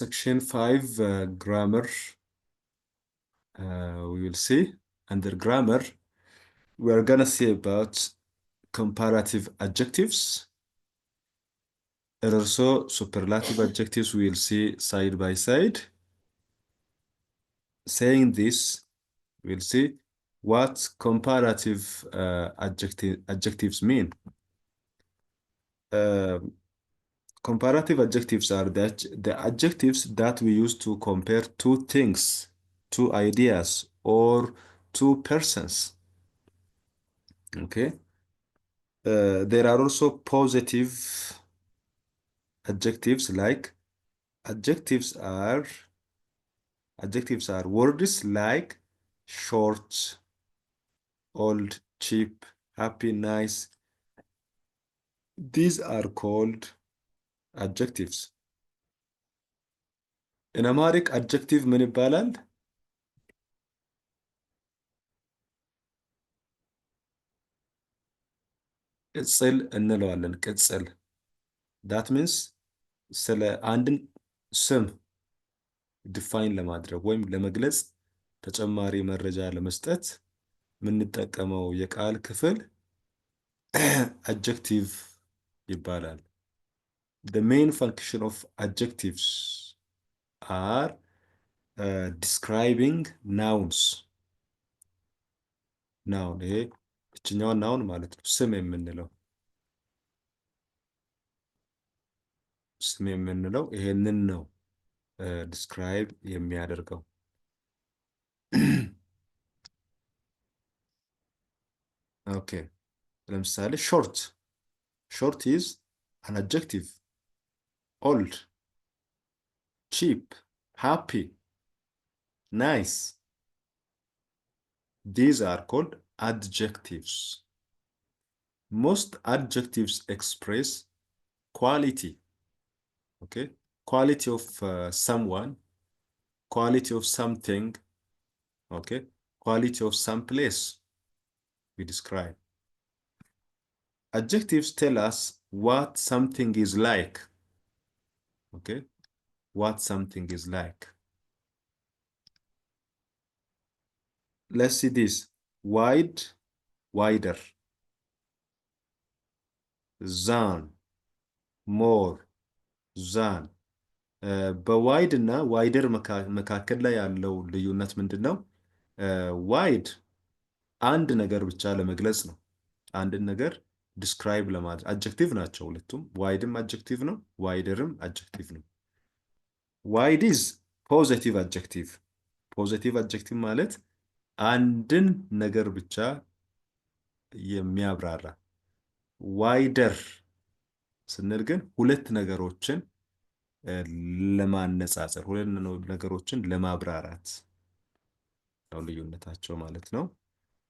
Section 5 grammar we will see. Under grammar we are gonna see about comparative adjectives and also superlative adjectives. We will see side by side. Saying this, we'll see what comparative adjectives mean. Comparative adjectives are the adjectives that we use to compare two things, two ideas, or two persons. Okay. There are also positive adjectives, like adjectives are words like short, old, cheap, happy, nice. These are called adjectives. In Amharic adjective ምን ይባላል? ቅጽል እንለዋለን። ቅጽል that means ስለ አንድን ስም ዲፋይን ለማድረግ ወይም ለመግለጽ ተጨማሪ መረጃ ለመስጠት የምንጠቀመው የቃል ክፍል adjective ይባላል። The main function of adjectives are describing nouns. noun ይሄ እችኛው ናውን ማለት ነው። ስም የምንለው ይሄንን ነው describe የሚያደርገው። Okay. ለምሳሌ short is an adjective. Old, cheap, happy, nice. These are called adjectives. Most adjectives express quality. Okay, quality of someone, quality of something. Okay, quality of some place we describe. Adjectives tell us what something is like. Okay, what something is like. Let's see this. Wide, wider. Than, more, than. በዋይድ እና ዋይደር መካከል ላይ ያለው ልዩነት ምንድን ነው? ዋይድ አንድ ነገር ብቻ ለመግለጽ ነው። አንድን ነገር ዲስክራይብ ለማድረግ አድጀክቲቭ ናቸው ሁለቱም። ዋይድም አድጀክቲቭ ነው፣ ዋይደርም አድጀክቲቭ ነው። ዋይድ ኢዝ ፖዚቲቭ አድጀክቲቭ። ፖዚቲቭ አድጀክቲቭ ማለት አንድን ነገር ብቻ የሚያብራራ። ዋይደር ስንል ግን ሁለት ነገሮችን ለማነጻጸር፣ ሁለት ነገሮችን ለማብራራት ነው ልዩነታቸው ማለት ነው።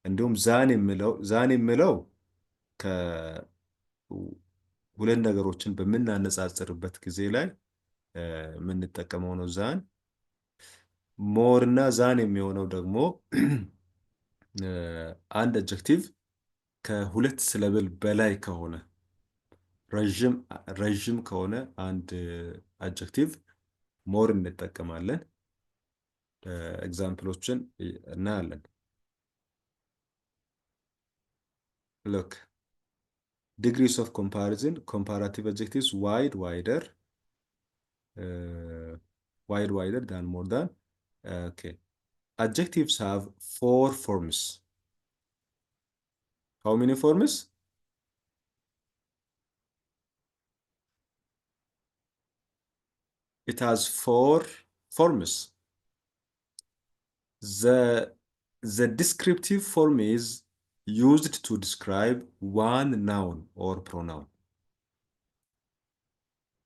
እንዲሁም ዛን የሚለው ከሁለት ነገሮችን በምናነጻጽርበት ጊዜ ላይ የምንጠቀመው ነው ዛን። ሞር እና ዛን የሚሆነው ደግሞ አንድ አድጀክቲቭ ከሁለት ሲለብል በላይ ከሆነ፣ ረዥም ከሆነ አንድ አድጀክቲቭ ሞር እንጠቀማለን። ኤግዛምፕሎችን እናያለን። Look, degrees of comparison, comparative adjectives, wide, wider, wider than, more than. Okay. Adjectives have 4 forms. How many forms? It has 4 forms. The descriptive form is used to describe one noun or pronoun.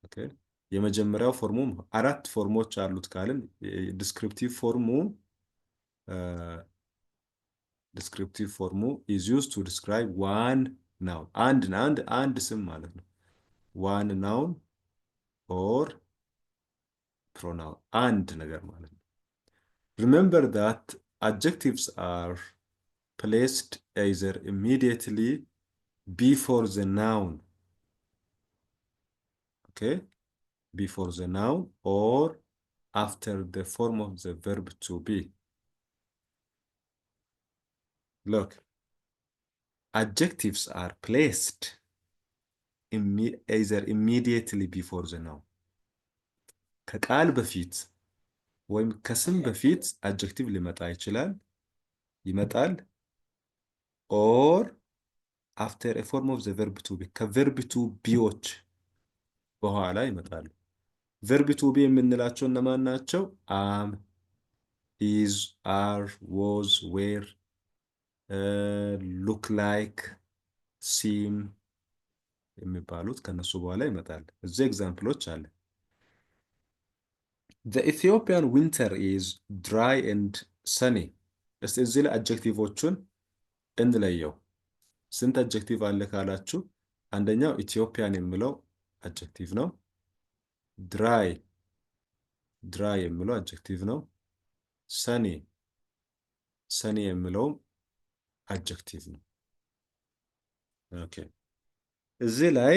Okay. የመጀመሪያው ፎርሙ 4 ፎርሞች አሉት ካልን descriptive formu is used to describe one noun. አንድ ስም ማለት ነው። one noun or pronoun አንድ ነገር ማለት ነው። Remember that adjectives are placed either immediately before the noun, okay, before the noun, or after the form of the verb to be. Look, adjectives are placed either immediately before the noun. ከቃል በፊት ወይም ከስም በፊት adjective ሊመጣ ይመጣል or after a form of the verb to be ከverb to beዎች በኋላ ይመጣሉ። verb to be የምንላቸው እነማን ናቸው? am, is, are, was, were, look like, seem የሚባሉት ከነሱ በኋላ ይመጣል። እዚህ ኤግዛምፕሎች አለ። The Ethiopian winter is dry and sunny. እስቲ እዚህ ላይ አጀክቲቮቹን እንለየው። ስንት አጀክቲቭ አለ ካላችሁ፣ አንደኛው ኢትዮጵያን የሚለው አጀክቲቭ ነው። ድራይ የሚለው አጀክቲቭ ነው። ሰኒ የሚለው አጀክቲቭ ነው። ኦኬ እዚህ ላይ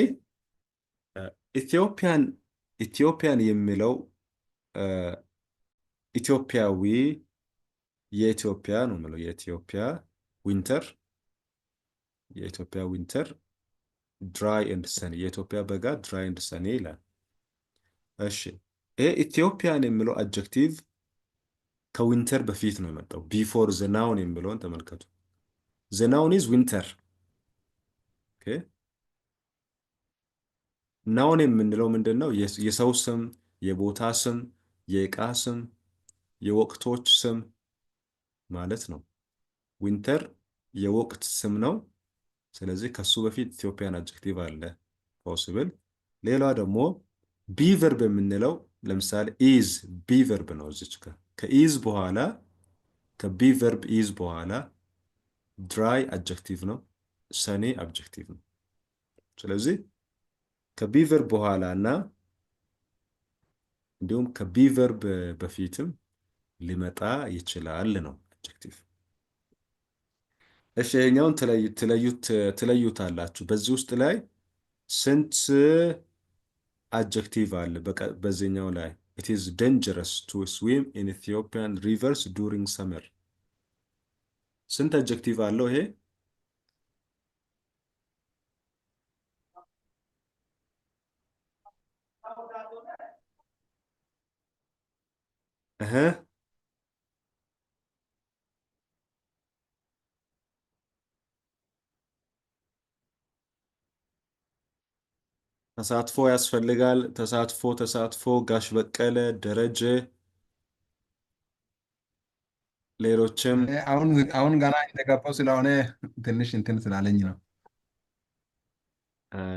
ኢትዮጵያን የሚለው ኢትዮጵያዊ የኢትዮጵያ ነው የምለው የኢትዮጵያ ዊንተር ድራይ ኤንድ ሰኒ የኢትዮጵያ በጋ ድራይ ኤንድ ሰኒ ይላል። እሺ ይሄ ኢትዮጵያን የሚለው አጀክቲቭ ከዊንተር በፊት ነው የመጣው። ቢፎር ዘ ናውን የሚለውን ተመልከቱ። ዘ ናውን ኢዝ ዊንተር። ኦኬ ናውን የምንለው ምንድነው? የሰው ስም፣ የቦታ ስም፣ የእቃ ስም፣ የወቅቶች ስም ማለት ነው። ዊንተር የወቅት ስም ነው። ስለዚህ ከሱ በፊት ኢትዮጵያን አጀክቲቭ አለ ፖሲብል። ሌላ ደግሞ ቢ ቨርብ የምንለው ለምሳሌ ኢዝ ቢ ቨርብ ነው። እዚች ጋር ከኢዝ በኋላ ከቢ ቨርብ ኢዝ በኋላ ድራይ አጀክቲቭ ነው፣ ሰኔ አብጀክቲቭ ነው። ስለዚህ ከቢ ቨርብ በኋላ እና እንዲሁም ከቢ ቨርብ በፊትም ሊመጣ ይችላል ነው አጀክቲቭ። እሺ ይሄኛውን ትለዩታላችሁ። በዚህ ውስጥ ላይ ስንት አጀክቲቭ አለ? በዚህኛው ላይ it is dangerous to swim in Ethiopian rivers during summer። ስንት አጀክቲቭ አለው ይሄ? እህ ተሳትፎ ያስፈልጋል። ተሳትፎ ጋሽ በቀለ፣ ደረጀ፣ ሌሎችም አሁን ገና የተገባው ስለሆነ ትንሽ እንትን ስላለኝ ነው።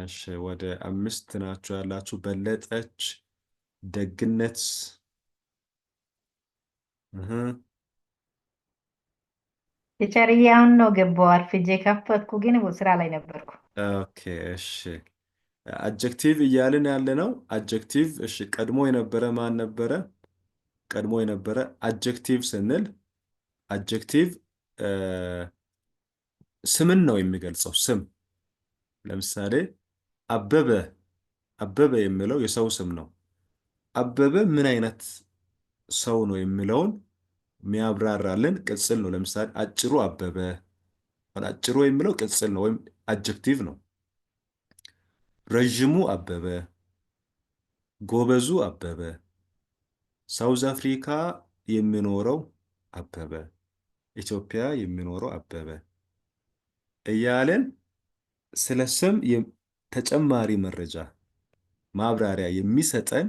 እሺ ወደ 5 ናችሁ ያላችሁ። በለጠች፣ ደግነት ቲቸርዬ አሁን ነው ገባው። አርፍጄ ከፈትኩ ግን ስራ ላይ ነበርኩ። ኦኬ እሺ አጀክቲቭ እያልን ያለ ነው። አጀክቲቭ እሺ ቀድሞ የነበረ ማን ነበረ? ቀድሞ የነበረ አጀክቲቭ ስንል አጀክቲቭ ስምን ነው የሚገልጸው። ስም ለምሳሌ አበበ የሚለው የሰው ስም ነው። አበበ ምን አይነት ሰው ነው የሚለውን የሚያብራራልን ቅጽል ነው። ለምሳሌ አጭሩ አበበ፣ አጭሩ የሚለው ቅጽል ነው ወይም አጀክቲቭ ነው። ረዥሙ አበበ፣ ጎበዙ አበበ፣ ሳውዝ አፍሪካ የሚኖረው አበበ፣ ኢትዮጵያ የሚኖረው አበበ እያለን ስለ ስም ተጨማሪ መረጃ ማብራሪያ የሚሰጠን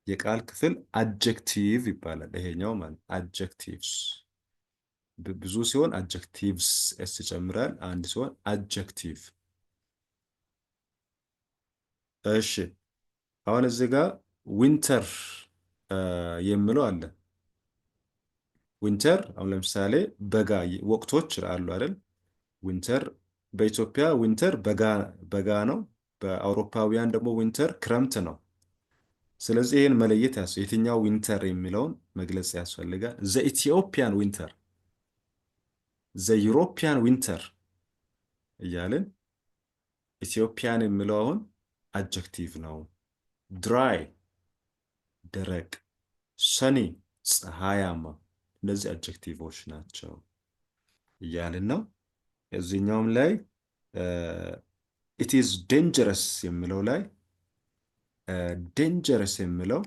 የቃል ክፍል አጀክቲቭ ይባላል። ይሄኛው ማለት አጀክቲቭስ ብዙ ሲሆን አጀክቲቭስ ኤስ ይጨምራል። አንድ ሲሆን አጀክቲቭ። እሺ አሁን እዚህ ጋር ዊንተር የሚለው አለ። ዊንተር አሁን ለምሳሌ በጋ ወቅቶች አሉ አይደል? ዊንተር በኢትዮጵያ ዊንተር በጋ ነው። በአውሮፓውያን ደግሞ ዊንተር ክረምት ነው። ስለዚህ ይህን መለየት የትኛው ዊንተር የሚለውን መግለጽ ያስፈልጋል። ዘ ኢትዮጵያን ዊንተር፣ ዘ ዩሮፒያን ዊንተር እያልን ኢትዮጵያን የሚለው አሁን አጀክቲቭ ነው። ድራይ ደረቅ፣ ሰኒ ፀሐያማ። እነዚህ አጀክቲቮች ናቸው እያልን ነው። እዚህኛውም ላይ ኢት ኢዝ ዴንጀረስ የሚለው ላይ ዴንጀረስ የሚለው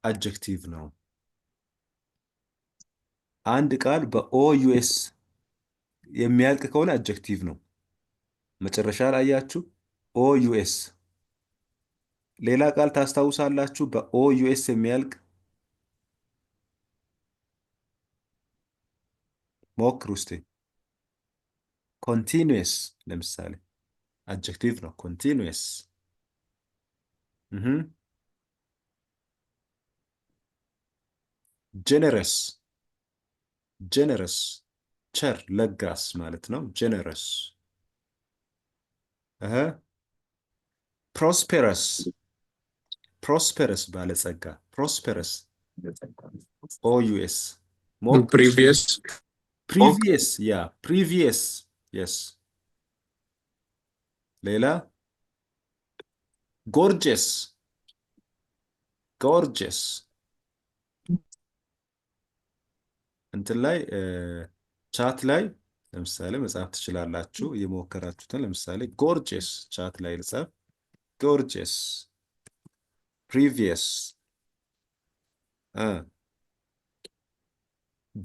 አጀክቲቭ ነው። አንድ ቃል በኦ ዩኤስ የሚያልቅ ከሆነ አጀክቲቭ ነው። መጨረሻ ላይ አያችሁ ኦ ዩኤስ። ሌላ ቃል ታስታውሳላችሁ በኦ ዩኤስ የሚያልቅ? ሞክሩ እስቲ። ኮንቲኒየስ ለምሳሌ አጀክቲቭ ነው። ኮንቲኒየስ። ጀነረስ ጀነረስ ቸር ለጋስ ማለት ነው። ጀነረስ። ፕሮስፔረስ ፕሮስፔረስ ባለጸጋ። ፕሮስፔረስ ኦ ዩኤስ። previous. ፕሪቪየስ ያ ፕሪቪየስ የስ። ሌላ ጎርጀስ ጎርጀስ። እንትን ላይ ቻት ላይ ለምሳሌ መጻፍ ትችላላችሁ የሞከራችሁትን። ለምሳሌ ጎርጀስ ቻት ላይ ልጻፍ። ጎርጀስ ፕሪቪየስ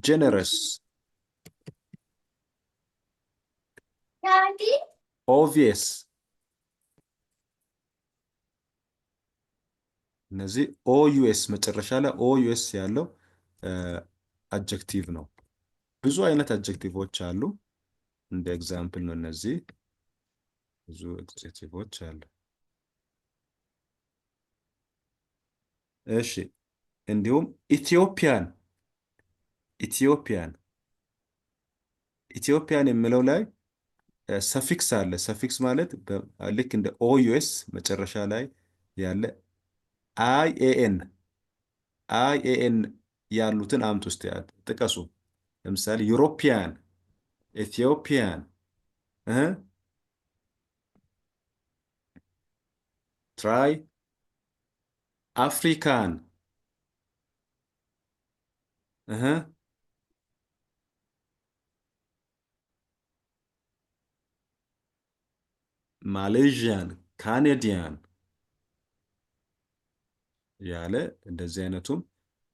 ጀነረስ ኦብቪየስ። እነዚህ ኦ ዩኤስ መጨረሻ ላይ ኦ ዩኤስ ያለው አጀክቲቭ ነው። ብዙ አይነት አጀክቲቮች አሉ። እንደ ኤግዛምፕል ነው እነዚህ። ብዙ አጀክቲቮች አሉ። እሺ እንዲሁም ኢትዮጵያን ኢትዮጵያን ኢትዮጵያን የሚለው ላይ ሰፊክስ አለ። ሰፊክስ ማለት ልክ እንደ ኦ ዩኤስ መጨረሻ ላይ ያለ አይኤኤን አይኤኤን ያሉትን አምጡ ውስጥ ጥቀሱ። ለምሳሌ ዩሮፒያን፣ ኢትዮጵያን፣ ትራይ፣ አፍሪካን፣ ማሌዥያን፣ ካኔዲያን ያለ እንደዚህ አይነቱም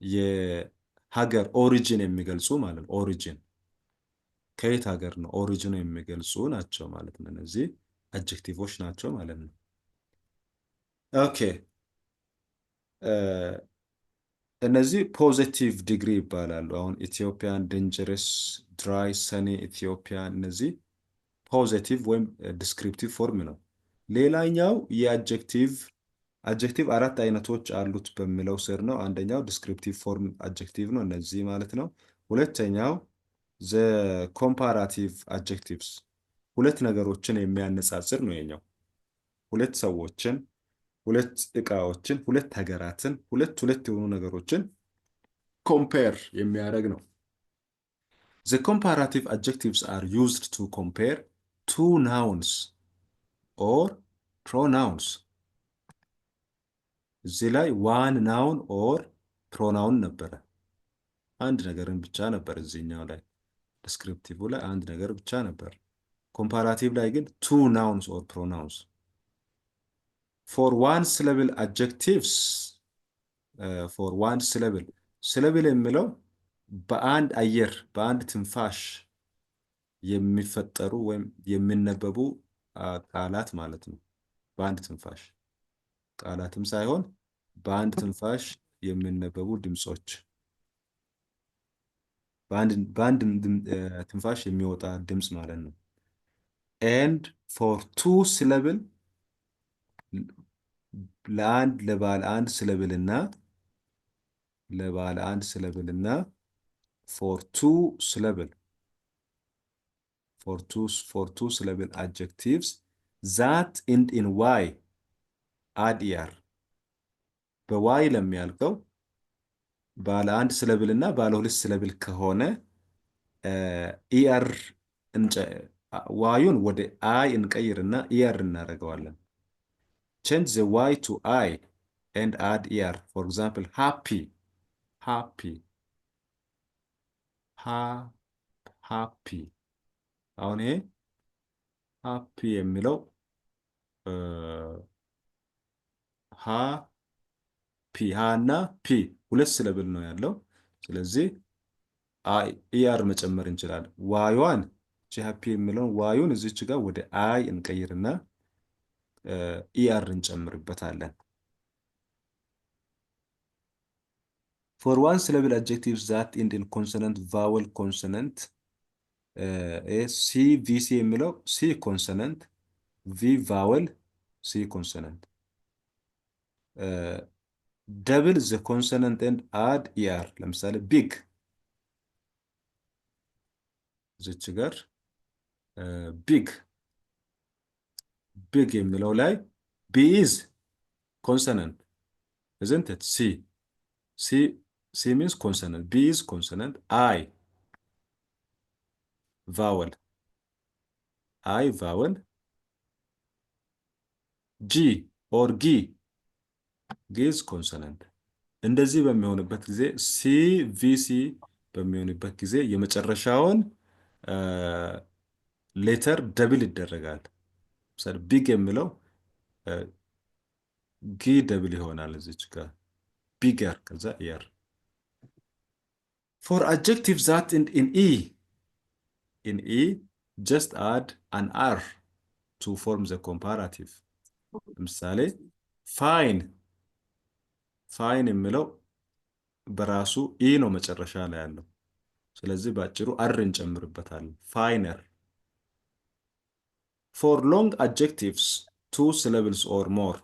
የሀገር ኦሪጂን የሚገልጹ ማለት ነው። ኦሪጂን ከየት ሀገር ነው ኦሪጂኑ የሚገልጹ ናቸው ማለት ነው። እነዚህ አጀክቲቮች ናቸው ማለት ነው። ኦኬ እነዚህ ፖዚቲቭ ዲግሪ ይባላሉ። አሁን ኢትዮጵያን፣ ዴንጀረስ፣ ድራይ፣ ሰኒ፣ ኢትዮጵያን እነዚህ ፖዚቲቭ ወይም ዲስክሪፕቲቭ ፎርም ነው። ሌላኛው የአጀክቲቭ አጀክቲቭ አራት አይነቶች አሉት በሚለው ስር ነው። አንደኛው ዲስክሪፕቲቭ ፎርም አጀክቲቭ ነው፣ እነዚህ ማለት ነው። ሁለተኛው ዘ ኮምፓራቲቭ አጀክቲቭስ ሁለት ነገሮችን የሚያነጻጽር ነው። የኛው ሁለት ሰዎችን፣ ሁለት እቃዎችን፣ ሁለት ሀገራትን፣ ሁለት የሆኑ ነገሮችን ኮምፔር የሚያደርግ ነው። The comparative adjectives are used to compare two nouns or pronouns. እዚህ ላይ ዋን ናውን ኦር ፕሮናውን ነበረ። አንድ ነገርን ብቻ ነበር። እዚህኛው ላይ ዲስክሪፕቲቭ ላይ አንድ ነገር ብቻ ነበር። ኮምፓራቲቭ ላይ ግን ቱ ናውንስ ኦር ፕሮናውንስ። ፎር ዋን ሲለብል አጀክቲቭስ ፎር ዋን ሲለብል ሲለብል የሚለው በአንድ አየር በአንድ ትንፋሽ የሚፈጠሩ ወይም የሚነበቡ ቃላት ማለት ነው። በአንድ ትንፋሽ ቃላትም ሳይሆን በአንድ ትንፋሽ የሚነበቡ ድምጾች፣ በአንድ ትንፋሽ የሚወጣ ድምጽ ማለት ነው። ኤንድ ፎር ቱ ሲለብል ለባለ አንድ ሲለብልና ፎር ቱ ሲለብል adjectives that end in y add er በዋይ ለሚያልቀው ባለ አንድ ሲለብል እና ባለ ሁለት ሲለብል ከሆነ ኢአር ዋዩን ወደ አይ እንቀይርና ኢአር እናደርገዋለን። change the y to I and add er. For example, happy, happy, happy. አሁን ይሄ ሃፒ የሚለው ሃ ፒ ሃ እና ፒ ሁለት ስለብል ነው ያለው። ስለዚህ ኢአር መጨመር እንችላለን። ዋዩን ሃፒ የሚለውን ዋዩን እዚች ጋር ወደ አይ እንቀይርና ኢአር እንጨምርበታለን። For one syllable adjectives that end in consonant, vowel, consonant, ሲ ቪሲ የሚለው ሲ ኮንሶናንት ቪ ቫወል ሲ ኮንሶናንት ደብል ዘ ኮንሶናንት ኤንድ አድ ኢአር። ለምሳሌ ቢግ እዚች ጋር ቢግ ቢግ የሚለው ላይ ቢ ኢዝ ኮንሶናንት isn't it? C means consonant, B is consonant, I vowel, G or G is consonant. እንደዚህ በሚሆንበት ጊዜ ሲ ቪሲ በሚሆንበት ጊዜ የመጨረሻውን ሌተር ደብል ይደረጋል። ምሳሌ ቢግ የሚለው ጊ ደብል ይሆናል እዚች ጋር ቢገር ከዛ ኢአር። For adjectives that end in E, just add an R to form the comparative. ለምሳሌ fine የሚለው በራሱ ኢ ነው መጨረሻ ላይ ያለው። ስለዚህ ባጭሩ አር እንጨምርበታለን። ፋይነር። For long adjectives, 2 syllables or more,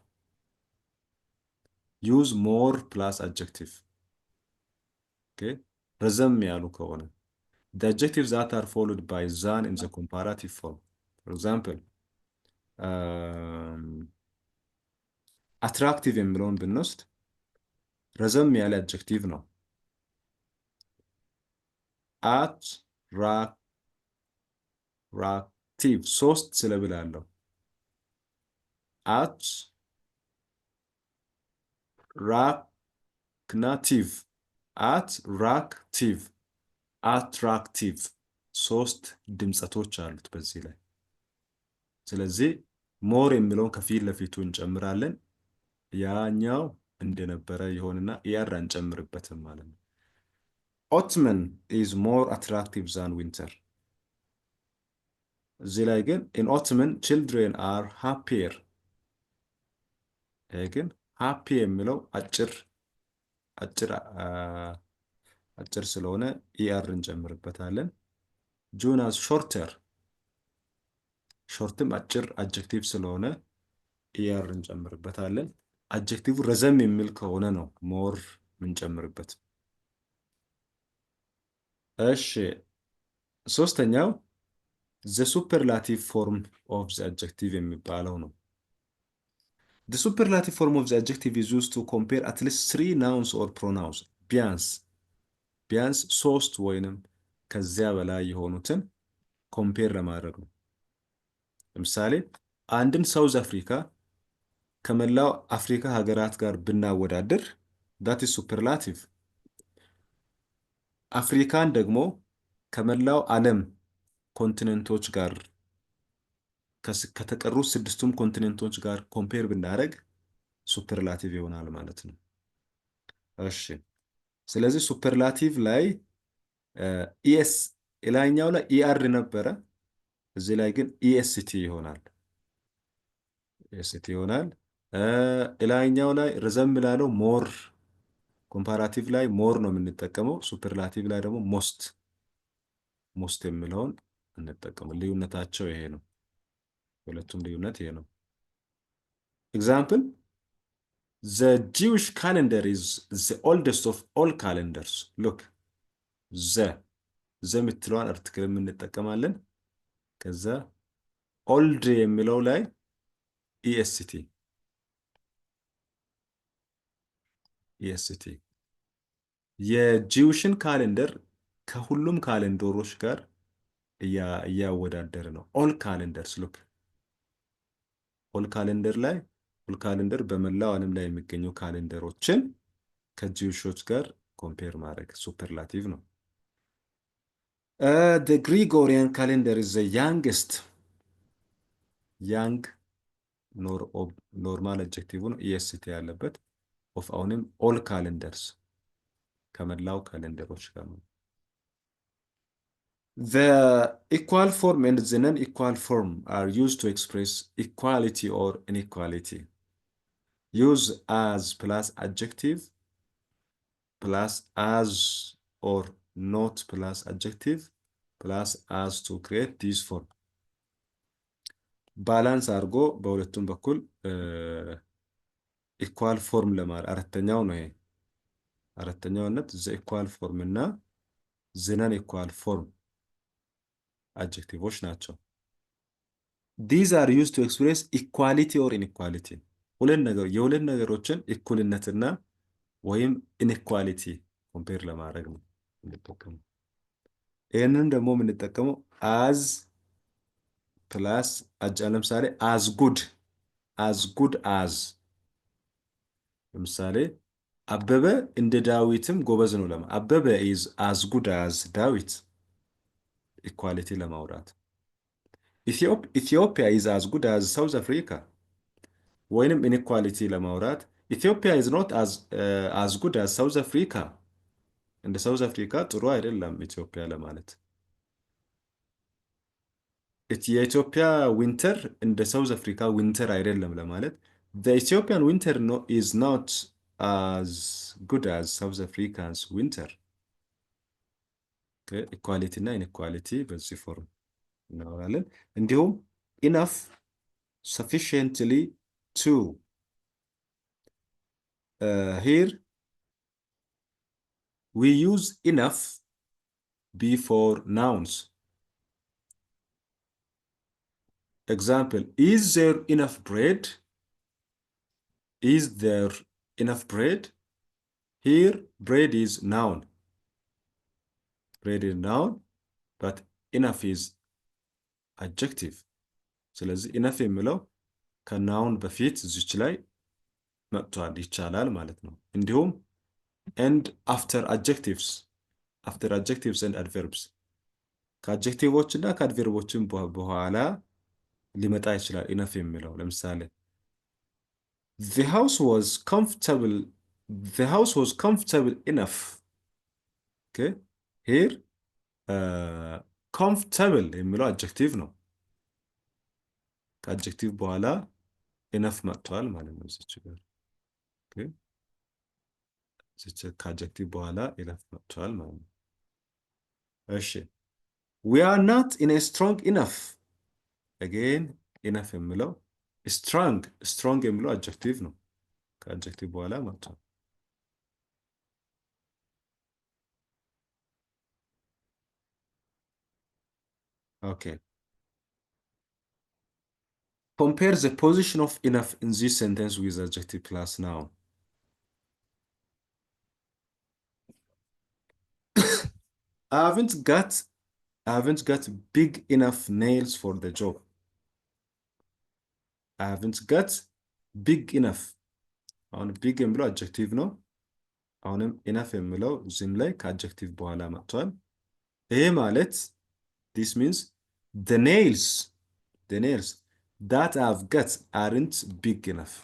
use more plus adjective. Okay? ረዘም ያሉ ከሆነ the adjectives that are followed by than in the comparative form. For example, attractive የሚለውን ብንወስድ ረዘም ያለ adjective ነው። attractive 3 syllable አለው። attractive 3 ድምጸቶች አሉት በዚህ ላይ። ስለዚህ ሞር የሚለውን ከፊት ለፊቱ እንጨምራለን። ያኛው እንደነበረ ይሆንና ኢአር አንጨምርበትም ማለት ነው። autumn is more attractive than winter. እዚህ ላይ ግን in autumn children are happier. ግን happy የሚለው አጭር ስለሆነ ኢአር እንጨምርበታለን። June is shorter. ሾርትም አጭር አድጀክቲቭ ስለሆነ ኢአር እንጨምርበታለን። አድጀክቲቭ ረዘም የሚል ከሆነ ነው ሞር ምንጨምርበት። እሺ ሶስተኛው the superlative form of the adjective የሚባለው ነው። The superlative form of the adjective is used to compare at least 3 nouns or pronouns. ቢያንስ 3 ወይንም ከዚያ በላይ የሆኑትን ኮምፔር ለማድረግ ነው። ለምሳሌ አንድን ሳውዝ አፍሪካ ከመላው አፍሪካ ሀገራት ጋር ብናወዳደር that is superlative. አፍሪካን ደግሞ ከመላው ዓለም ኮንቲኔንቶች ጋር ከተቀሩ 6ቱም ኮንቲኔንቶች ጋር ኮምፔር ብናደርግ ሱፐርላቲቭ ይሆናል ማለት ነው። እሺ ስለዚህ ሱፐርላቲቭ ላይ ኢኤስ ላይኛው ላይ ኢአር ነበረ፣ እዚህ ላይ ግን ኢኤስቲ ይሆናል። ላይኛው ላይ ረዘም ላለው ሞር፣ ኮምፓራቲቭ ላይ ሞር ነው የምንጠቀመው። ሱፐርላቲቭ ላይ ደግሞ ሞስት የሚለውን እንጠቀመው። ልዩነታቸው ይሄ ነው። ሁለቱም ልዩነት ይሄ ነው። ኤግዛምፕል the Jewish calendar is the oldest of all calendars. look the የምትለዋን አርቲክል እንጠቀማለን። ከዛ old የሚለው ላይ EST የጂውሽን ካሌንደር ከሁሉም ካሌንደሮች ጋር እያወዳደረ ነው። ኦል ካሌንደርስ ሉክ ኦል ካሌንደር ላይ ኦል ካሌንደር በመላው ዓለም ላይ የሚገኙ ካሌንደሮችን ከጂውሾች ጋር ኮምፔር ማድረግ ሱፐርላቲቭ ነው። The Gregorian calendar is the youngest. Young ኖርማል አድጀክቲቭን EST ያለበት ኦፍ አሁንም ኦል ካሌንደርስ ከመላው ካሌንደሮች ጋር ነው። The equal form and the non-equal form are used to express equality or inequality. Use as plus adjective plus as or not plus adjective plus as to create this form. ባላንስ አድርጎ በሁለቱም በኩል ኢኳል ፎርም ለማድረግ አራተኛው ነው። ይሄ አራተኛውነት ዘ ኢኳል ፎርም እና ዝነን ኢኳል ፎርም አድጀክቲቮች ናቸው። These are used to express equality or inequality. የሁለት ነገሮችን እኩልነትና ወይም ኢንኢኳሊቲ ኮምፔር ለማድረግ ነው የምንጠቀመው። ይህንን ደግሞ የምንጠቀመው as ፕላስ ለምሳሌ as good as ለምሳሌ አበበ እንደ ዳዊትም ጎበዝ ነው ለማ አበበ is as good as ዳዊት ኢኳሊቲ ለማውራት። ኢትዮጵያ is as good as ሳውዝ አፍሪካ ወይንም ኢንኢኳሊቲ ለማውራት ኢትዮጵያ is not as good as ሳውዝ አፍሪካ እንደ ሳውዝ አፍሪካ ጥሩ አይደለም ኢትዮጵያ ለማለት። የኢትዮጵያ ዊንተር እንደ ሳውዝ አፍሪካ ዊንተር አይደለም ለማለት the Ethiopian winter is not as good as South Africa's winter. ኢኳሊቲ እና ኢንኢኳሊቲ በዚህ ፎርም እናወራለን። እንዲሁም enough sufficiently to here we use enough before nouns. Example, is there enough bread? Is there enough bread? Here, bread is noun. Bread is noun, but enough is adjective. ስለዚህ enough የሚለው ከናውን በፊት እዚች ላይ መጥቷል ይቻላል ማለት ነው። እንዲሁም and after adjectives and adverbs ከአድጀክቲቮች እና ከአድቨርቦችን በኋላ ሊመጣ ይችላል enough የሚለው። ለምሳሌ the house was comfortable enough. Okay, here comfortable የሚለው አድጀክቲቭ ነው። ከአድጀክቲቭ በኋላ enough መጥቷል ማለት ነው እዚች ጋር። Okay, ከአድጀክቲቭ በኋላ enough መጥቷል ማለት ነው። እሺ we are not in a strong enough. Again enough የሚለው strong የሚለው አድጀክቲቭ ነው። ከአድጀክቲቭ በኋላ መጥቷል። Okay. Compare the position of enough in this sentence with adjective plus noun. I haven't got big enough nails for the job. I haven't got big enough. አሁን big የሚለው አድጀክቲቭ ነው። አሁንም enough የሚለው እዚህም ላይ ከአድጀክቲቭ በኋላ መጥቷል። ይሄ ማለት this means the nails that I've got aren't big enough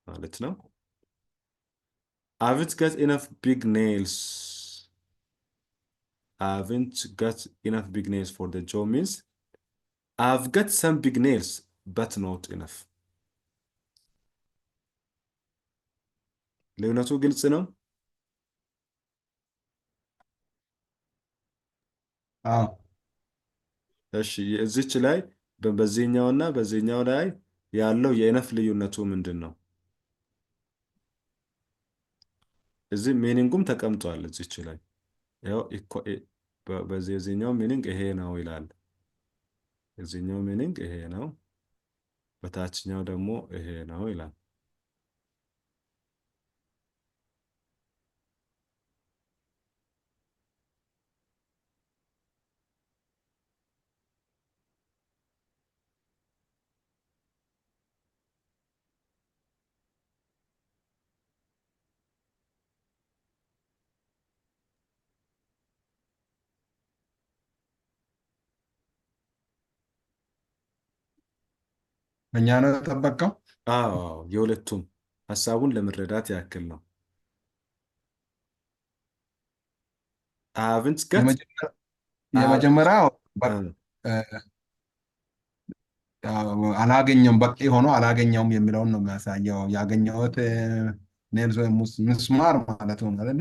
ማለት ነው። I haven't got enough big nails. I haven't got enough big nails for the job means I've got some big nails but not enough. ልዩነቱ ግልጽ ነው? አዎ እሺ እዚች ላይ በዚህኛውና በዚህኛው ላይ ያለው የኢነፍ ልዩነቱ ምንድን ነው? እዚህ ሚኒንጉም ተቀምጧል እዚች ላይ ያው በዚህኛው ሚኒንግ ይሄ ነው ይላል። እዚህኛው ሚኒንግ ይሄ ነው፣ በታችኛው ደግሞ ይሄ ነው ይላል። እኛ ነው የጠበቀው። አዎ የሁለቱም ሀሳቡን ለመረዳት ያክል ነው። አብንት ገት የመጀመሪያው አላገኘውም፣ በቂ ሆኖ አላገኘውም የሚለውን ነው የሚያሳየው። ያገኘሁት ምስማር ማለት ነው አይደል?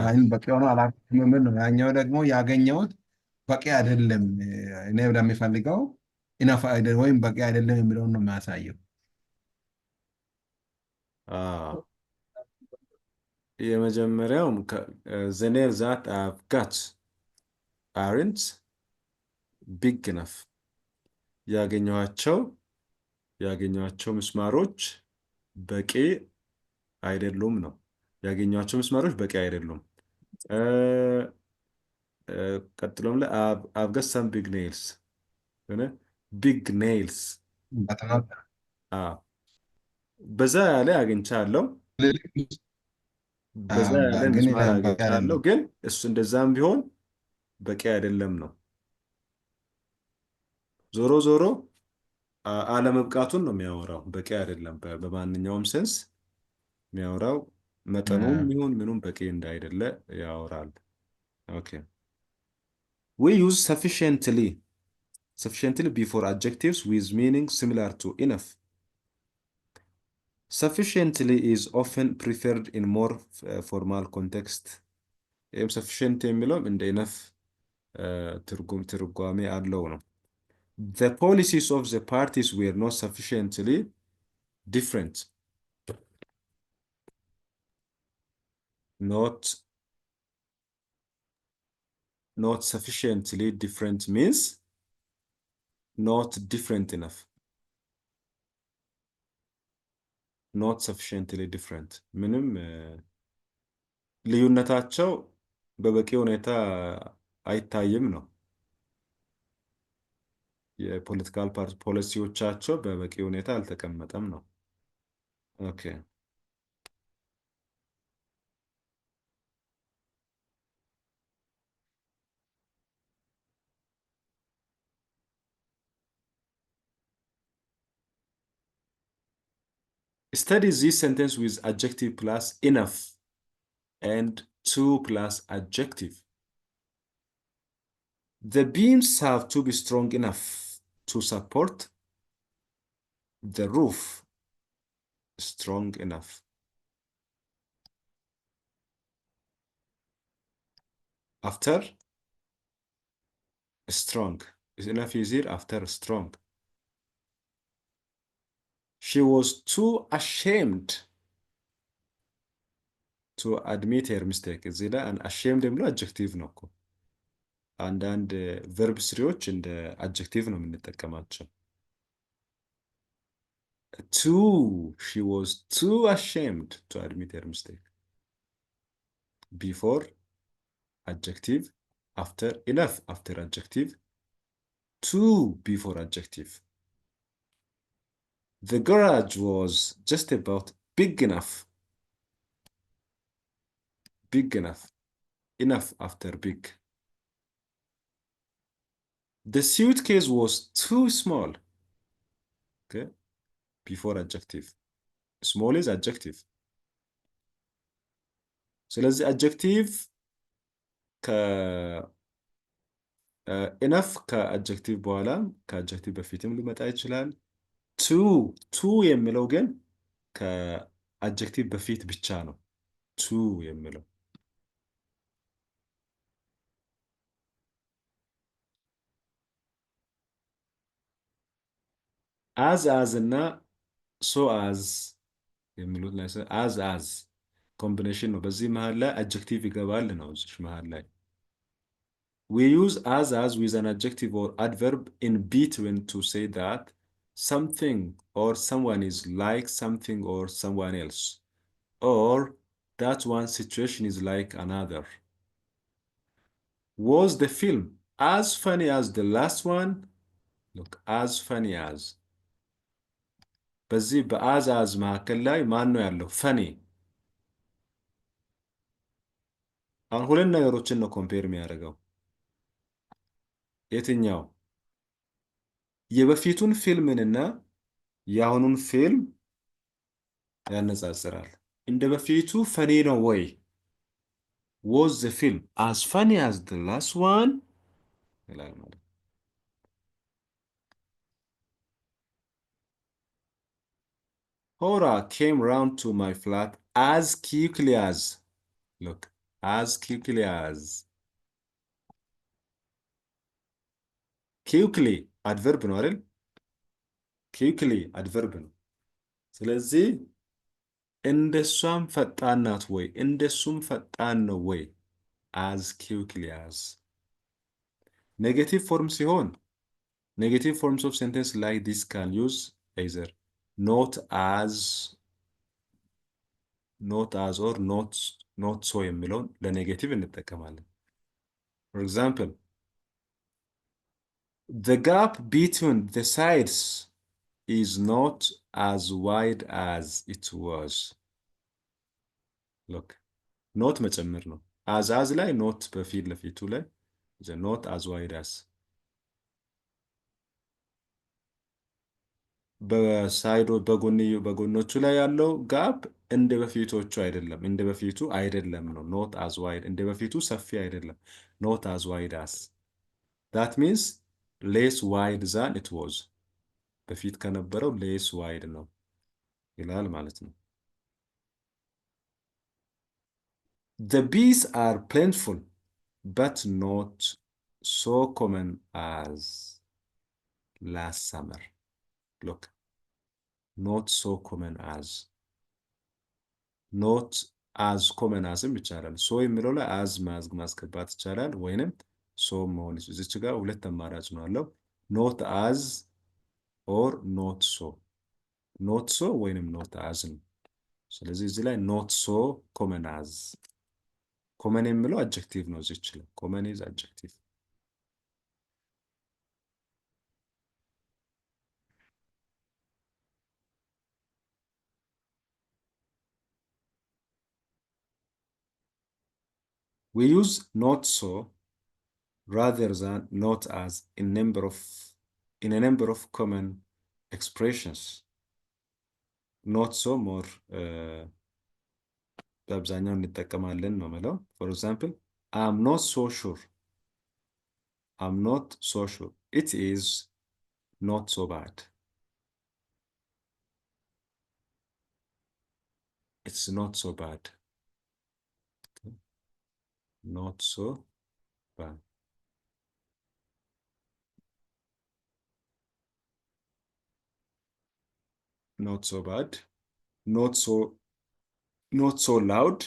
ያን በቂ ሆኖ አላገኘውም የሚል ነው። ያኛው ደግሞ ያገኘሁት በቂ አይደለም፣ እኔ ለሚፈልገው ኢነፍ አይደለም ወይም በቂ አይደለም የሚለውን ነው የሚያሳየው። የመጀመሪያውም the nails that I've got aren't big enough ያገኘኋቸው ምስማሮች በቂ አይደሉም ነው። ያገኘኋቸው ምስማሮች በቂ አይደሉም። ቀጥሎም ላይ I've got some big nails big nails በዛ ያለ አግኝቻለሁ። በዛ ያለ ምስማር አግኝቻለሁ፣ ግን እሱ እንደዛም ቢሆን በቂ አይደለም ነው። ዞሮ ዞሮ አለመብቃቱን ነው የሚያወራው፣ በቂ አይደለም። በማንኛውም ሴንስ የሚያወራው መጠኑም ይሁን ምኑም በቂ እንዳይደለ ያወራል። ኦኬ we use sufficiently before adjectives with meaning similar to enough. Sufficiently is often preferred in more formal context. sufficient የሚለው እንደ enough ትርጓሜ አለው ነው። The policies of the parties were not sufficiently different. Not sufficiently different means not different enough. Not sufficiently different ምንም ልዩነታቸው በበቂ ሁኔታ አይታይም ነው። የፖለቲካል ፖሊሲዎቻቸው በበቂ ሁኔታ አልተቀመጠም ነው። ኦኬ study this sentence with adjective plus enough and to plus adjective. The beams have to be strong enough to support the roof. Strong enough. After strong. Enough is here after strong. She was too ashamed to admit her mistake. እዚህ ላይ ashamed የሚለው adjective ነው እኮ። አንዳንድ verb ስሪዎች እንደ adjective ነው የምንጠቀማቸው። She was too ashamed to admit her mistake. Before adjective, after enough after adjective, too before adjective. The garage was just about big enough. Big enough. Enough after big. The suitcase was too small. Okay. Before adjective. Small is adjective. ስለዚህ adjective enough ከadjective በኋላ ከadjective በፊትም ሊመጣ ይችላል። to የሚለው ግን ከadjective በፊት ብቻ ነው። to የሚለው as እና so as የሚሉት ላይ as ኮምቢኔሽን ነው። በዚህ መሃል ላይ adjective ይገባል ነው። እዚህ መሃል ላይ we use as with an adjective or adverb in between to say that something or someone is like something or someone else, or that one situation is like another. Was the film as funny as the last one? Look, as funny as. በዚህ በአዝ መካከል ላይ ማን ነው ያለው? ፈኒ። አሁን ሁለት ነገሮችን ነው ኮምፔር የሚያደርገው። የትኛው? የበፊቱን ፊልምንና የአሁኑን ፊልም ያነጻጽራል። እንደ በፊቱ ፈኒ ነው ወይ? Was the film as funny as the last one? ይላል ማለት ነው። Hora came round to my flat as quickly as, look, as quickly as. quickly adverb ነው አይደል? quickly adverb ነው። ስለዚህ እንደሷም ፈጣን ናት ወይ? እንደሱም ፈጣን ነው ወይ? as quickly as. ኔጌቲቭ ፎርም ሲሆን negative forms of sentence like this can use either not as or not so የሚለውን ለኔጌቲቭ እንጠቀማለን። For example, the gap between the sides is not as wide as it was. Look, not መጨመር ነው። as ላይ not በፊት ለፊቱ ላይ not as wide as በጎኖቹ ላይ ያለው ጋፕ እንደ በፊቶቹ አይደለም። እንደ በፊቱ አይደለም ነው። ኖት አዝ ዋይድ እንደ በፊቱ ሰፊ አይደለም። ኖት አዝ ዋይድ አስ ዳት ሚንስ ሌስ ዋይድ ዛን ኢት ዋዝ በፊት ከነበረው ሌስ ዋይድ ነው ይላል ማለት ነው። The bees are plentiful but not so common as last summer. Look, not so common as not as common asም ይቻላል። ሶ የሚለው ላይ as ማስገባት ይቻላል ወይንም ሶ መሆን እዚች ጋር ሁለት አማራጭ ነው አለው። not as or not so not so ወይንም not as ነው። ስለዚህ እዚህ ላይ not so common as common የሚለው adjective ነው። እዚች ላይ common is adjective. We use not so rather than not as in a number of common expressions. Not so more በአብዛኛው እንጠቀማለን ነው የምለው። For example, I'm not so sure. I'm not so sure. It is not so bad. It's not so bad. Okay. Not so bad. Not so bad. Not so loud.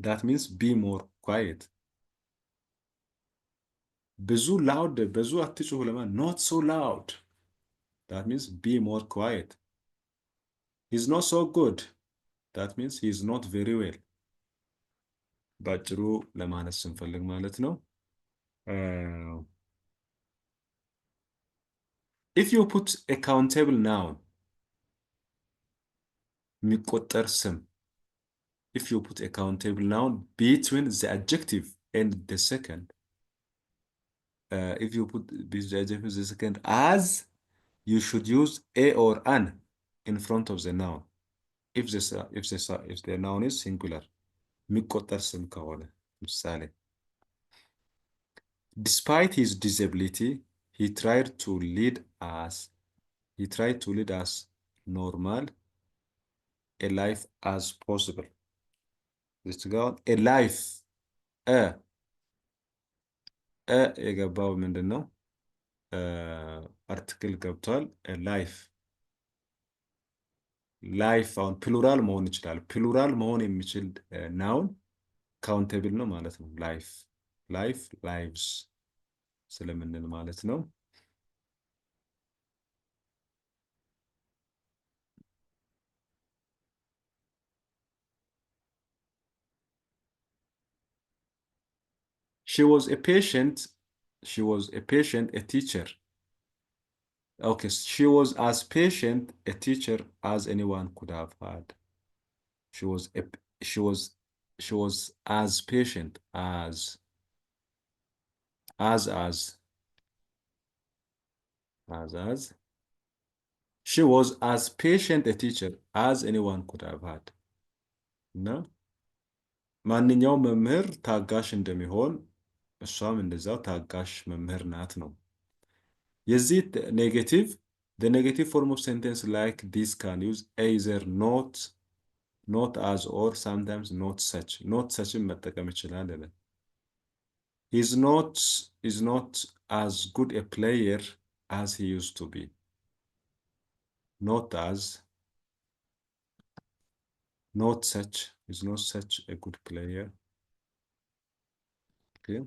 That means be more quiet. ብዙ loud ብዙ አትጩሁ ለማለት not so loud. That means be more quiet. He's not so good. That means he's not very well. ባጭሩ ለማለት ስንፈልግ ማለት ነው። If you put a countable noun የሚቆጠር ስም if you put a countable noun between the adjective and the second if you put the adjective and the second as you should use a or an in front of the noun if the noun is singular የሚቆጠር ስም ከሆነ ምሳሌ despite his disability he tried to lead us normal a life as possible. Let's go. A life. የገባው ምንድን ነው? አርቲክል ገብቷል። ላይፍ አሁን ፕሉራል መሆን ይችላል። ፕሉራል መሆን የሚችል ናውን ካውንቴብል ነው ማለት ነው። ላይቭስ ስለምንል ማለት ነው። She was a patient, a teacher. Okay, she was as patient a teacher as anyone could have had. She was as patient as She was as patient a teacher as anyone could have had. እና ማንኛውም መምህር ታጋሽ እንደሚሆን እሷም እንደዛው ታጋሽ መምህር ናት ነው። የዚህ ኔጌቲቭ the negative form of sentence like this can use either not as or sometimes not such መጠቀም ይችላል አለ። He's not as good a player as he used to be. Not as, not such, is not such a good player. Okay.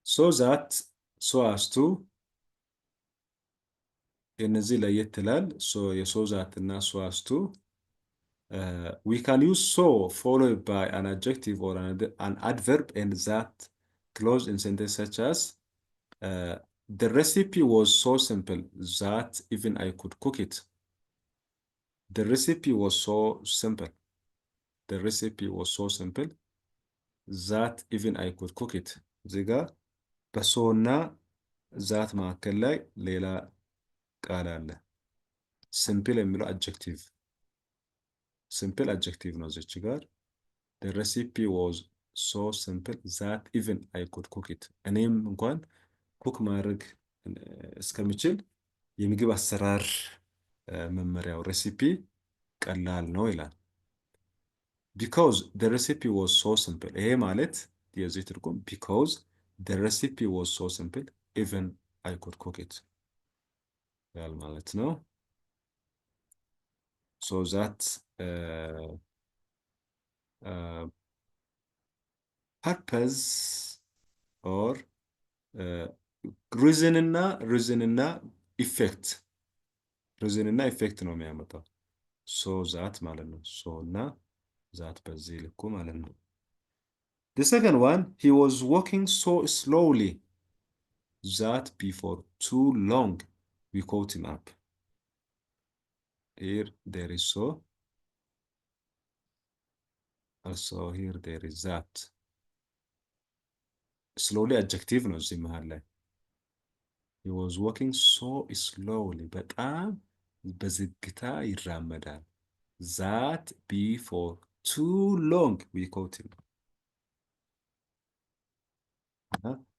So that, so as to, እነዚህ ለየት ይላል። so የso that እና so as to we can use so followed by an adjective or an adverb and that clause in sentence such as the recipe was so simple that even I could cook it. The recipe was so simple. The recipe was so simple that even I could cook it. እዚህ ጋር በሶና ዛት መካከል ላይ ሌላ ቃል አለ። ሲምፕል የሚለው አድጀክቲቭ ሲምፕል አድጀክቲቭ ነው እዚች ጋር። the recipe was so simple that even I could cook it. እኔም እንኳን ኩክ ማድረግ እስከምችል የምግብ አሰራር መመሪያው ሬሲፒ ቀላል ነው ይላል። because the recipe was so simple ይሄ ማለት የዚህ ትርጉም because the recipe was so simple even I could cook it ያል ማለት ነው። so that purpose or reason እና ኢፌክት ነው የሚያመጣው so that ማለት ነው። so እና that በዚህ ልኩ ማለት ነው። the second one he was walking so slowly that before too long we caught him up. Here there is so, also here there is that. slowly adjective ነው እዚህ መሃል ላይ። he was walking so slowly በጣም በዝግታ ይራመዳል that before too long we caught him.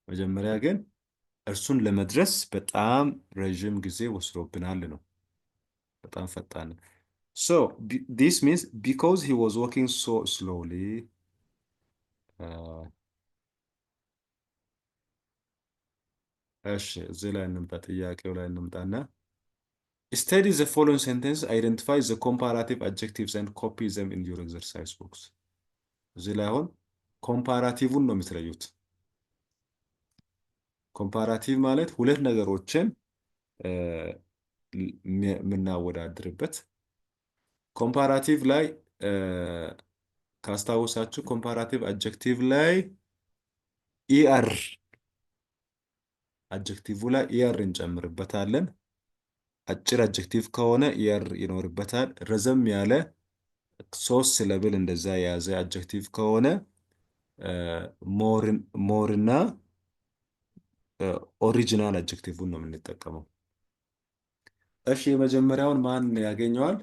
መጀመሪያ ግን እርሱን ለመድረስ በጣም ረጅም ጊዜ ወስዶብናል ነው። በጣም ፈጣን። so this means because he was walking so slowly እሺ እዚህ ላይ እንምጣ፣ ጥያቄው ላይ እንምጣና study the following sentence, identify the comparative adjectives and copy them in your exercise box. እዚህ ላይ አሁን ኮምፓራቲቭን ነው የምትለዩት። ኮምፓራቲቭ ማለት ሁለት ነገሮችን የምናወዳድርበት። ኮምፓራቲቭ ላይ ካስታወሳችሁ ኮምፓራቲቭ አድጀክቲቭ ላይ ኢአር አድጀክቲቭ ላይ ኢአር እንጨምርበታለን። አጭር አድጀክቲቭ ከሆነ ኢአር ይኖርበታል። ረዘም ያለ ሶስት ሲለብል እንደዛ የያዘ አድጀክቲቭ ከሆነ ሞርና ኦሪጂናል አድጀክቲቭን ነው የምንጠቀመው። እሺ የመጀመሪያውን ማን ያገኘዋል?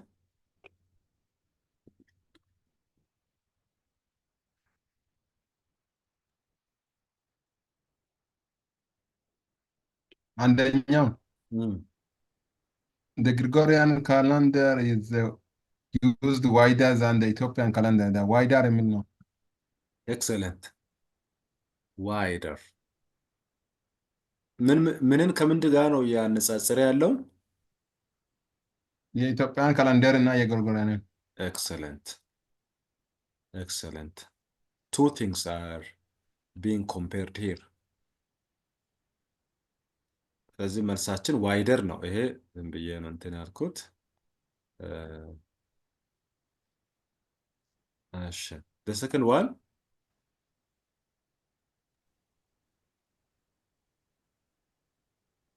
አንደኛው the Gregorian calendar is used wider than the Ethiopian calendar. The wider የሚል ነው። excellent wider ምንን ከምን ጋር ነው ያነጻጸረ ያለው? የኢትዮጵያን ካላንደር እና የግሪጎሪያን። excellent two things are being compared here. ስለዚህ መልሳችን ዋይደር ነው። ይሄ ዝም ብዬ ነው እንትን ያልኩት። እሺ the second one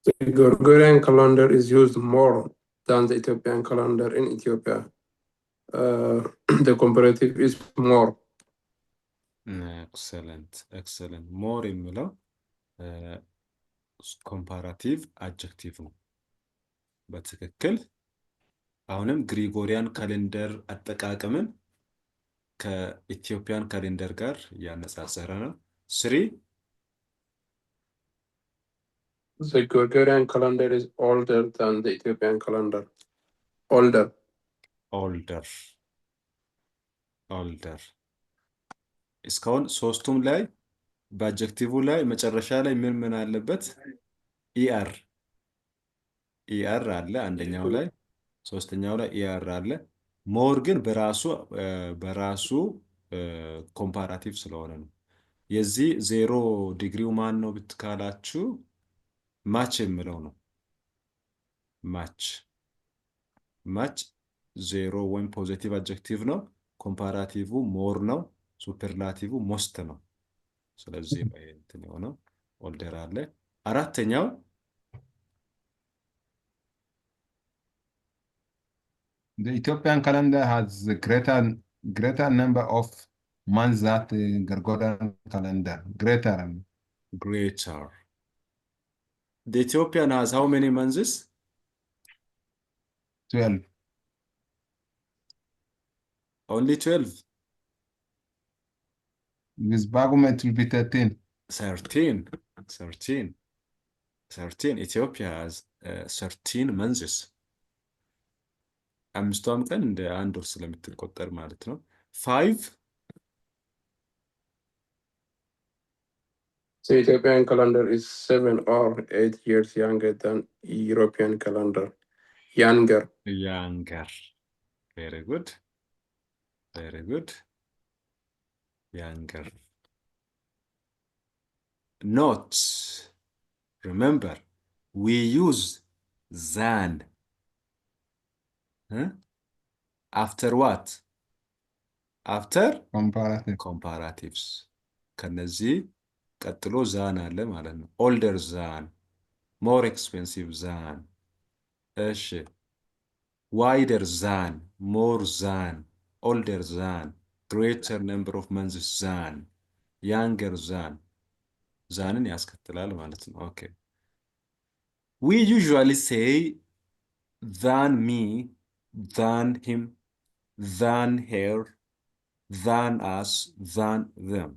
the Gregorian calendar is used more than the Ethiopian calendar in Ethiopia. The comparative is more. ኤክሰለንት ሞር የሚለው ኮምፓራቲቭ አጀክቲቭ ነው። በትክክል አሁንም ግሪጎሪያን ካሌንደር አጠቃቀምን ከኢትዮጵያን ካሌንደር ጋር ያነጻጸረ ነው። 3 The Gregorian calendar is older than the Ethiopian calendar. Older. እስካሁን ሶስቱም ላይ በአጀክቲቭ ላይ መጨረሻ ላይ ምን አለበት? ኢአር አለ አንደኛው ላይ፣ ሶስተኛው ላይ ኢአር አለ። ሞር ግን በራሱ ኮምፓራቲቭ ስለሆነ ነው። የዚህ 0 ዲግሪው ማን ነው ብትካላችሁ ማች የሚለው ነው። ማች 0 ወይም ፖዚቲቭ አጀክቲቭ ነው። ኮምፓራቲቭ ሞር ነው። ሱፐርላቲቭ ሞስት ነው። ስለዚህ እንትን የሆነው ኦልደር አለ። አራተኛው The Ethiopian calendar has a greater number of months than the Gregorian calendar. Greater. The Ethiopian has how many months? 12. Only 12. With Bagum it will be 13. 13. Ethiopia has 13 months. አምስቷም ቀን እንደ አንድ ወር ስለምትቆጠር ማለት ነው። 5 The Ethiopian calendar is 7 or 8 years younger than European calendar. Younger. Very good. Younger. Notes. Remember, we use than. After what? After comparatives. ከነዚህ ቀጥሎ ዛን አለ ማለት ነው። older than, more expensive than. እሺ wider than, more than, older than, greater number of months than, younger than. ዛንን ያስከትላል ማለት ነው። ኦኬ we usually say than me, than him, than her, than us, than them.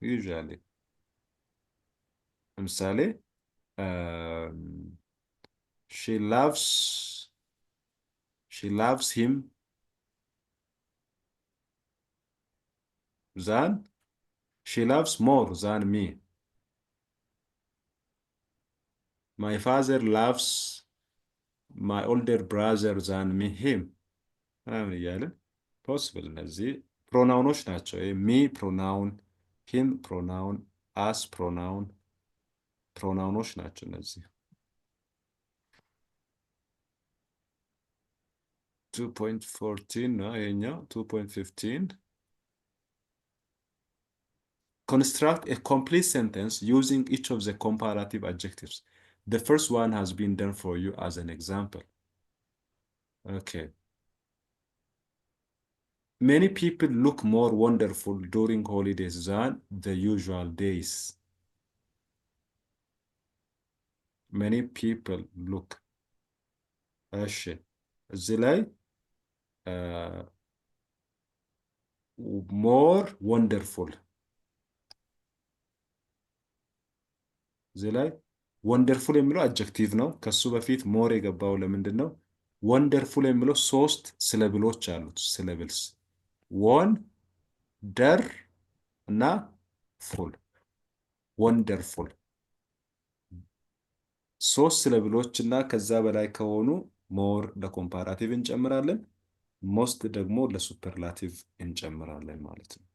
Usually. ለምሳሌ she loves him than, she loves more than me. My father loves my older brother than me, him. እያለን ፖስብል እነዚህ ፕሮናውኖች ናቸው። ሚ ፕሮናውን፣ ሂም ፕሮናውን፣ አስ ፕሮናውኖች ናቸው እነዚህ። 2.14 ነው ይሄኛው። 2.15 construct a complete sentence using each of the comparative adjectives. The first one has been done for you as an example. Okay. Many people look more wonderful during holidays than the usual days. Many people look. እሺ እዚህ ላይ more wonderful እዚህ ላይ ወንደርፉል የሚለው አጀክቲቭ ነው። ከሱ በፊት ሞር የገባው ለምንድን ነው? ወንደርፉል የሚለው 3 ሲለብሎች አሉት። ሲለብልስ ወን ደር እና ፉል። ወንደርፉል 3 ሲለብሎች እና ከዛ በላይ ከሆኑ ሞር ለኮምፓራቲቭ እንጨምራለን፣ ሞስት ደግሞ ለሱፐርላቲቭ እንጨምራለን ማለት ነው።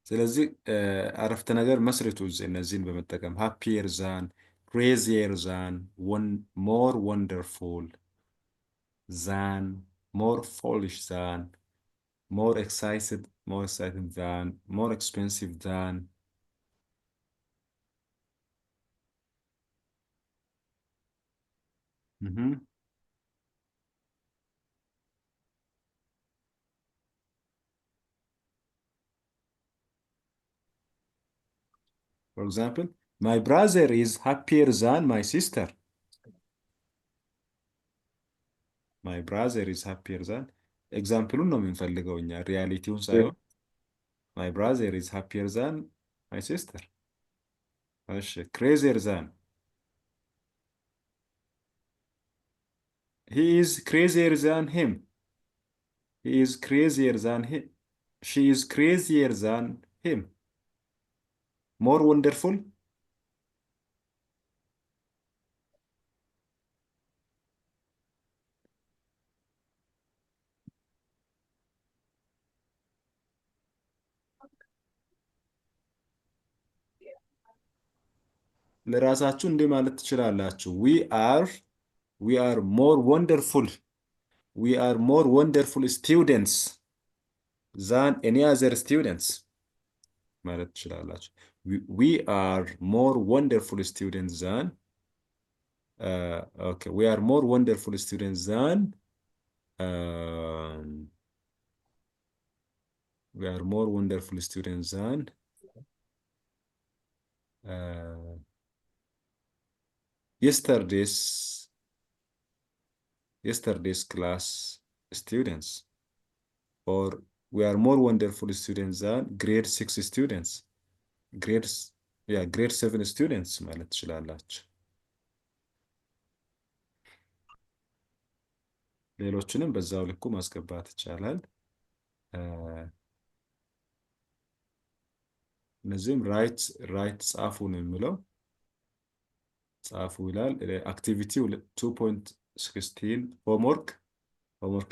ስለዚህ አረፍተ ነገር መስርቱ እነዚህን በመጠቀም ሃፒየር ዛን፣ ክሬዚየር ዛን፣ ሞር ወንደርፉል ዛን፣ ሞር ፎሊሽ ዛን፣ ሞር ኤክሳይትድ ዛን፣ ሞር ኤክስፔንሲቭ ዛን። For example, my brother is happier than my sister. My brother is happier than ኤግዛምፕሉን ነው የምንፈልገው እኛ ሪያሊቲውን ሳይሆን my brother is happier than my sister. እሺ crazier than he is crazier than him. He is crazier than him. She is crazier than him. More wonderful. ለራሳችሁ እንዲህ ማለት ትችላላችሁ። we are more wonderful. We are more wonderful students than any other students ማለት ትችላላችሁ። we are more wonderful students than okay, we are more wonderful students than we are more wonderful students than yesterday's class students, or we are more wonderful students than grade 6 students. grade 7 students ማለት ትችላላችሁ። ሌሎችንም በዛው ልኩ ማስገባት ይቻላል። እነዚህም ራይት ጻፉ ነው የሚለው ጻፉ ይላል። አክቲቪቲ 2.16 ሆምወርክ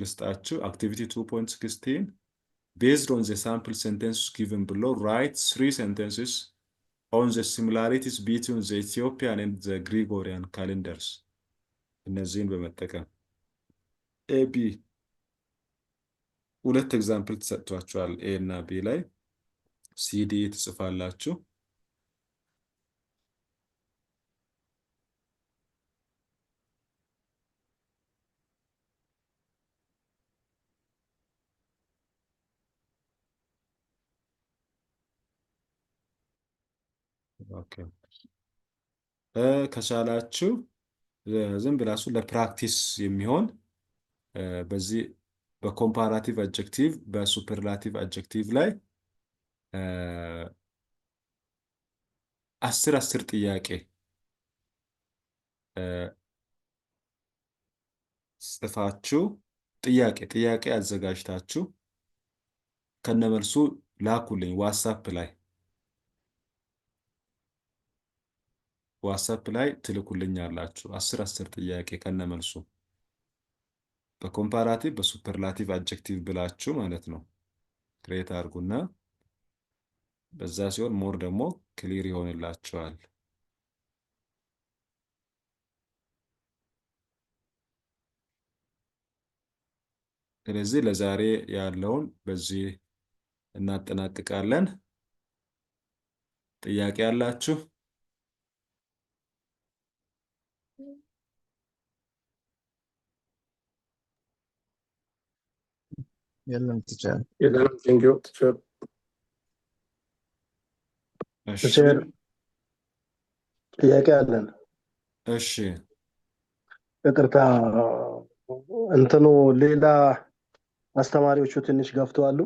ልስጣችሁ። አክቲቪቲ 2.16 based on the sample sentences given below, write 3 sentences on the similarities between the Ethiopian and the Gregorian calendars. እነዚህን በመጠቀም ኤቢ ሁለት ኤግዛምፕል ተሰጥቷቸዋል። ኤ እና ቢ ላይ ሲዲ ትጽፋላችሁ። ኦኬ ከቻላችሁ ዝም ብላችሁ ለፕራክቲስ የሚሆን በዚህ በኮምፓራቲቭ አድጀክቲቭ በሱፐርላቲቭ አድጀክቲቭ ላይ 10 ጥያቄ ጽፋችሁ ጥያቄ አዘጋጅታችሁ ከነመልሱ ላኩልኝ ዋትስአፕ ላይ ትልኩልኛላችሁ። 10 ጥያቄ ከነመልሱ በኮምፓራቲቭ በሱፐርላቲቭ አድጀክቲቭ ብላችሁ ማለት ነው ክሬት አድርጉና በዛ ሲሆን ሞር ደግሞ ክሊር ይሆንላችኋል። ስለዚህ ለዛሬ ያለውን በዚህ እናጠናቅቃለን። ጥያቄ ያላችሁ? የለም ቲቸር። Thank you, teacher. እሺ ቲቸር ጥያቄ አለን። እሺ ይቅርታ እንትኑ ሌላ አስተማሪዎቹ ትንሽ ገፍተዋሉ።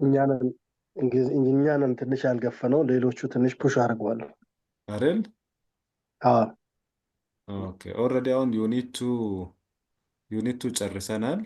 እኛንን ትንሽ ያልገፈነው ሌሎቹ ትንሽ ፑሽ አድርገዋል አይደል? አዎ ኦኬ ኦልሬዲ አሁን ዩኒት ቱ ጨርሰናል።